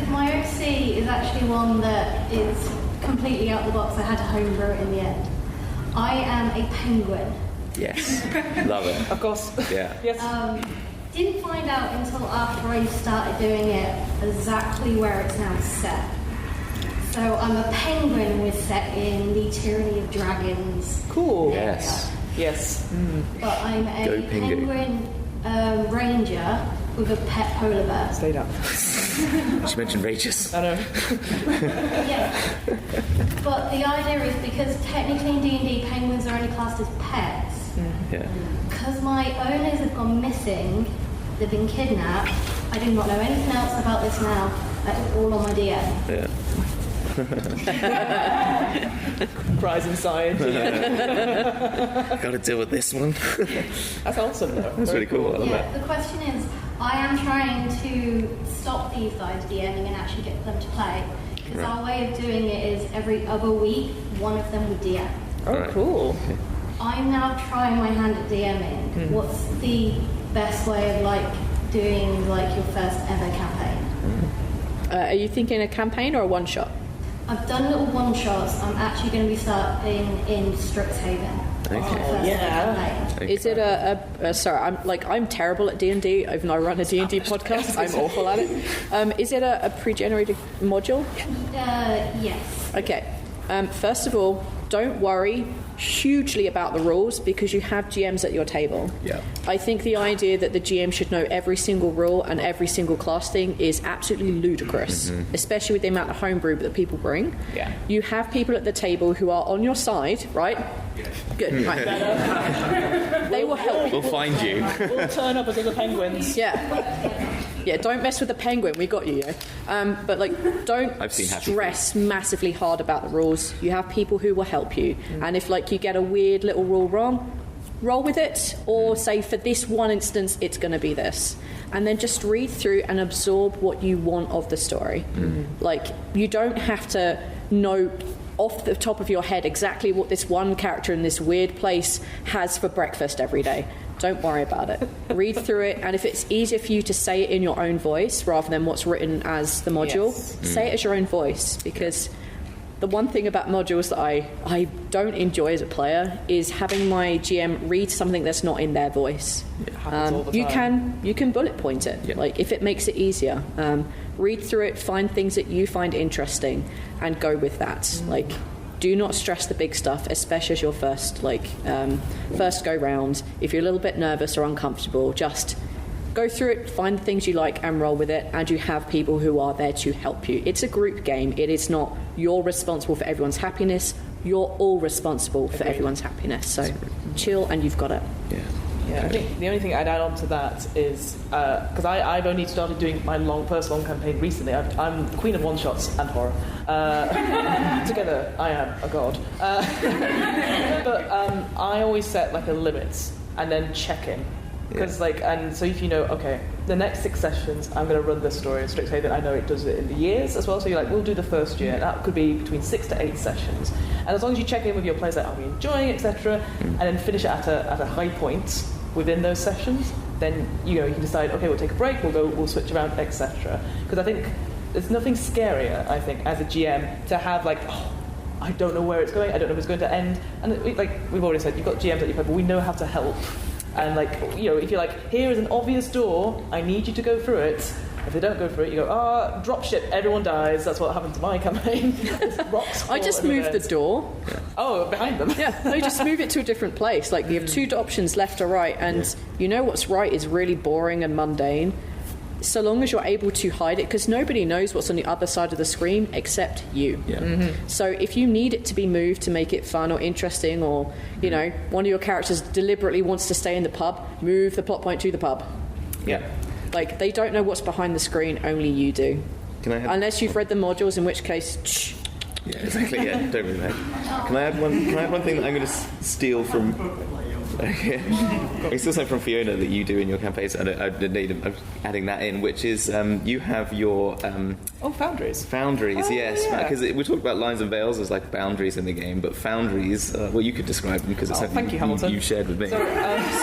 My OC is actually one that is completely out of the box. I had to homebrew it in the end. I am a penguin. Yes, love it. Of course. Yeah. Yes. Didn't find out until after I started doing it exactly where it's now set. So I'm a penguin with set in the Tyranny of Dragons. Cool. Yes. Yes. But I'm a penguin ranger with a pet polar bear. Stayed up. She mentioned rages. I know. Yeah. But the idea is, because technically in D&D penguins are only classed as pets, because my owners have gone missing, they've been kidnapped, I do not know anything else about this now. That's all on my DM. Yeah. Cries inside. Gotta deal with this one. That's awesome though. That's really cool. I love that. The question is, I am trying to stop these guys DMing and actually get them to play. Because our way of doing it is every other week, one of them would DM. Oh, cool. I'm now trying my hand at DMing. What's the best way of like doing like your first ever campaign? Are you thinking a campaign or a one shot? I've done little one shots. I'm actually going to be starting in Strixhaven. Is it a sorry, I'm terrible at D&D, even though I run a D&D podcast. I'm awful at it. Is it a pre-generated module? Yes. Okay. First of all, don't worry hugely about the rules because you have GMs at your table. Yeah. I think the idea that the GM should know every single rule and every single class thing is absolutely ludicrous, especially with the amount of homebrew that people bring. Yeah. You have people at the table who are on your side, right? Good. Right. They will help. We'll find you. We'll turn up as the penguins. Yeah, don't mess with the penguin. We got you, yeah. But don't stress massively hard about the rules. You have people who will help you, and if you get a weird little rule wrong, roll with it, or say for this one instance it's going to be this, and then just read through and absorb what you want of the story. You don't have to know off the top of your head exactly what this one character in this weird place has for breakfast every day. Don't worry about it. Read through it, and if it's easier for you to say it in your own voice rather than what's written as the module, say it as your own voice, because the one thing about modules that I don't enjoy as a player is having my GM read something that's not in their voice. It happens all the time. You can bullet point it, if it makes it easier. Read through it, find things that you find interesting, and go with that. Do not stress the big stuff, especially as your first go round. If you're a little bit nervous or uncomfortable, just go through it, find the things you like and roll with it, and you have people who are there to help you. It's a group game. It is not you're responsible for everyone's happiness. You're all responsible for everyone's happiness. So chill and you've got it. Yeah, I think the only thing I'd add on to that is because I've only started doing my first long campaign recently. I'm the queen of one-shots and horror. Together, I am a god. But I always set a limit and then check in. Because and so if you know, okay, the next 6 sessions I'm going to run this story in Strixhaven. I know it does it in the years as well. So you're we'll do the first year. That could be between 6 to 8 sessions. And as long as you check in with your players, are we enjoying it, etc., and then finish it at a high point within those sessions, then you can decide, okay, we'll take a break, we'll switch around, etc. Because I think there's nothing scarier, I think, as a GM to have I don't know where it's going, I don't know if it's going to end, and we've already said, you've got GMs at your table, we know how to help. And if you're here is an obvious door, I need you to go through it. If they don't go through it, you go, drop ship, everyone dies. That's what happened to my campaign. Rocks I just moved the door. Oh, behind them. Yeah, no, just move it to a different place. You have 2 options, left or right, and you know what's right is really boring and mundane. So long as you're able to hide it, because nobody knows what's on the other side of the screen except you. So if you need it to be moved to make it fun or interesting, or one of your characters deliberately wants to stay in the pub, move the plot point to the pub. They don't know what's behind the screen, only you do. Unless you've read the modules, in which case, shh. Yeah, exactly. Yeah, don't really know. Can I add one thing that I'm going to steal from? I still something from Fiona that you do in your campaigns, and I'm adding that in, which is you have your foundries. Foundries, yes, because we talked about lines and veils as boundaries in the game, but foundries, you could describe them because it's something you shared with me. So,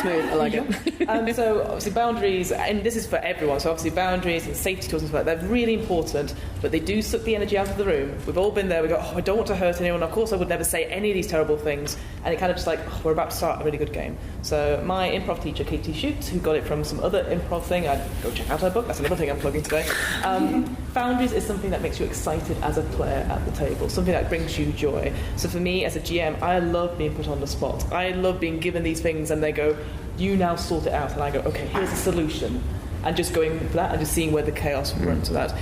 smooth, I like it. So obviously boundaries, and this is for everyone. So obviously boundaries and safety tools and stuff like that, they're really important, but they do suck the energy out of the room. We've all been there. We go, I don't want to hurt anyone. Of course, I would never say any of these terrible things, and it kind of just we're about to start a really good game. So my improv teacher, Katie Shoots, who got it from some other improv thing, I'd go check out her book, that's another thing I'm plugging today. Foundries is something that makes you excited as a player at the table, something that brings you joy. So for me as a GM, I love being put on the spot. I love being given these things and they go, you now sort it out, and I go, okay, here's a solution. And just going for that and just seeing where the chaos runs to that.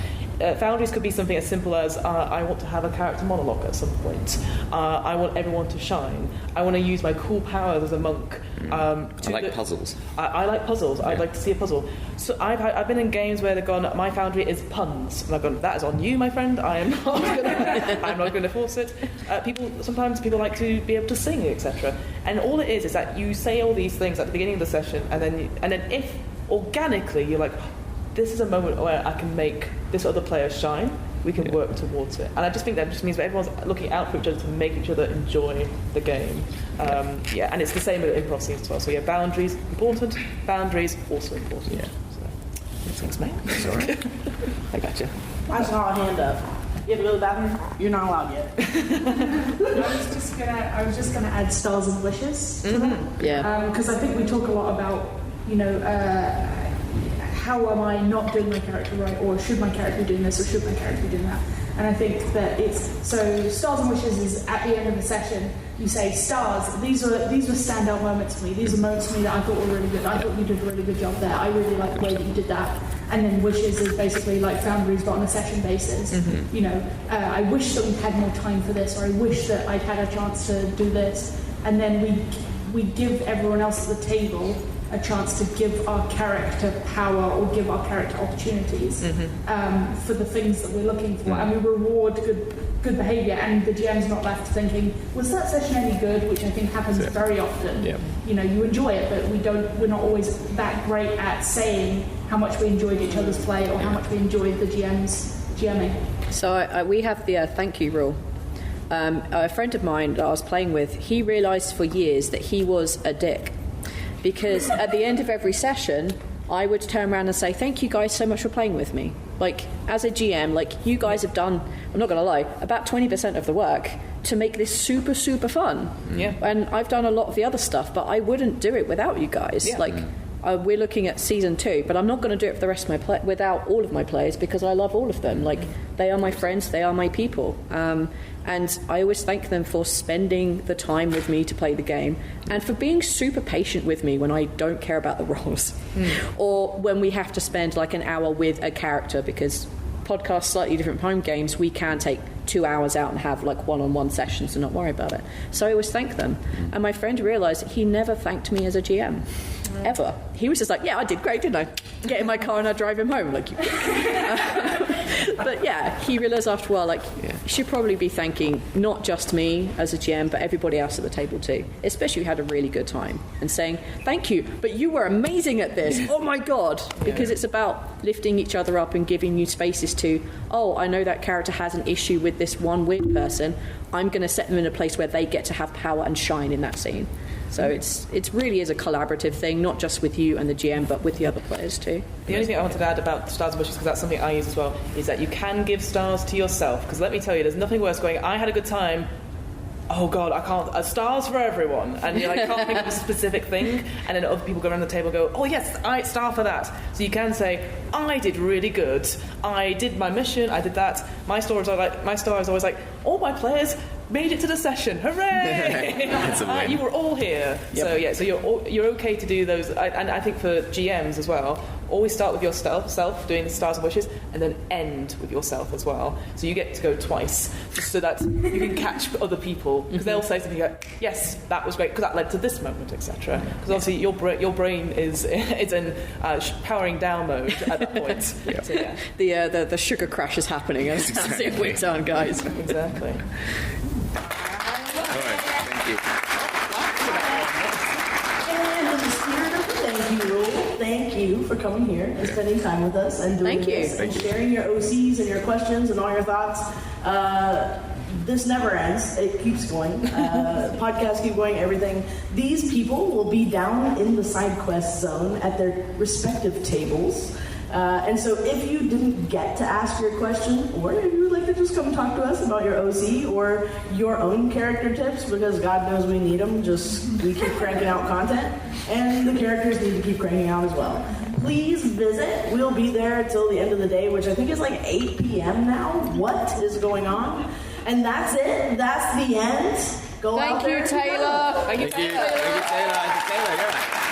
Foundries could be something as simple as I want to have a character monologue at some point. I want everyone to shine. I want to use my cool powers as a monk. I like puzzles. I like puzzles. Yeah. I'd like to see a puzzle. So I've been in games where they've gone, my foundry is puns. And I've gone, that is on you, my friend. I'm not going to force it. Sometimes people like to be able to sing, etc. And all it is that you say all these things at the beginning of the session, and then if organically you're like, this is a moment where I can make this other player shine, we can work towards it. And I just think that just means that everyone's looking out for each other to make each other enjoy the game. And it's the same with improv scenes as well. So boundaries important, boundaries also important. Yeah. So, thanks, mate. Sorry. I got you. I saw a hand up. You have to go to the bathroom? You're not allowed yet. I was just gonna add stars and wishes to that. Yeah. Because I think we talk a lot about, how am I not doing my character right, or should my character be doing this, or should my character be doing that? And I think that so stars and wishes is at the end of the session, you say, stars, these were standout moments for me. These are moments for me that I thought were really good. I thought you did a really good job there. I really like the way that you did that. And then wishes is basically like boundaries, but on a session basis. I wish that we'd had more time for this, or I wish that I'd had a chance to do this. And then we give everyone else at the table a chance to give our character power or give our character opportunities for the things that we're looking for, and we reward good behaviour, and the GM's not left thinking, was that session any good, which I think happens very often. You enjoy it, but we're not always that great at saying how much we enjoyed each other's play or how much we enjoyed the GM's GMing. So we have the thank you rule. A friend of mine that I was playing with, he realised for years that he was a dick. Because at the end of every session, I would turn around and say, thank you guys so much for playing with me. Like, as a GM, you guys have done, I'm not going to lie, about 20% of the work to make this super, super fun. Yeah. And I've done a lot of the other stuff, but I wouldn't do it without you guys. Yeah. We're looking at season 2, but I'm not going to do it for the rest of my without all of my players, because I love all of them. They are my friends, they are my people. And I always thank them for spending the time with me to play the game, and for being super patient with me when I don't care about the rolls, or when we have to spend an hour with a character, because podcasts, slightly different home games, we can take 2 hours out and have one-on-one sessions and not worry about it. So I always thank them. And my friend realised he never thanked me as a GM. Ever. He was just like, yeah, I did great, didn't I? Get in my car and I drive him home. But yeah, he realised after a while, you should probably be thanking not just me as a GM, but everybody else at the table too. Especially if you had a really good time. And saying, thank you, but you were amazing at this. Oh my God. Because it's about lifting each other up and giving you spaces to, I know that character has an issue with this one weird person. I'm going to set them in a place where they get to have power and shine in that scene. So it really is a collaborative thing, not just with you and the GM, but with the other players too. The only thing I wanted to add about stars and wishes, because that's something I use as well, is that you can give stars to yourself. Because let me tell you, there's nothing worse going, I had a good time, oh God, I can't, stars for everyone. And I can't think of a specific thing. And then other people go around the table and go, oh yes, star for that. So you can say, I did really good. I did my mission, I did that. My star is always all my players made it to the session, hooray! That's a win. You were all here. Yep. So you're okay to do those. And I think for GMs as well, always start with yourself doing the stars and wishes, and then end with yourself as well. So you get to go twice, just so that you can catch other people, because they'll say something like, yes, that was great, because that led to this moment, etc. Because obviously your brain is in powering down mode at that point. So, yeah. The sugar crash is happening as we're done, guys. Exactly. Thank you for coming here and spending time with us and doing this and sharing your OCs and your questions and all your thoughts. This never ends. It keeps going. Podcasts keep going, everything. These people will be down in the side quest zone at their respective tables. And so if you didn't get to ask your question, or if you would like to just come talk to us about your OC or your own character tips, because God knows we need them, we keep cranking out content, and the characters need to keep cranking out as well. Please visit. We'll be there until the end of the day, which I think is 8 p.m. now. What is going on? And that's it. That's the end. Go out there. Thank you, Taylor. Thank you, Taylor. Yeah.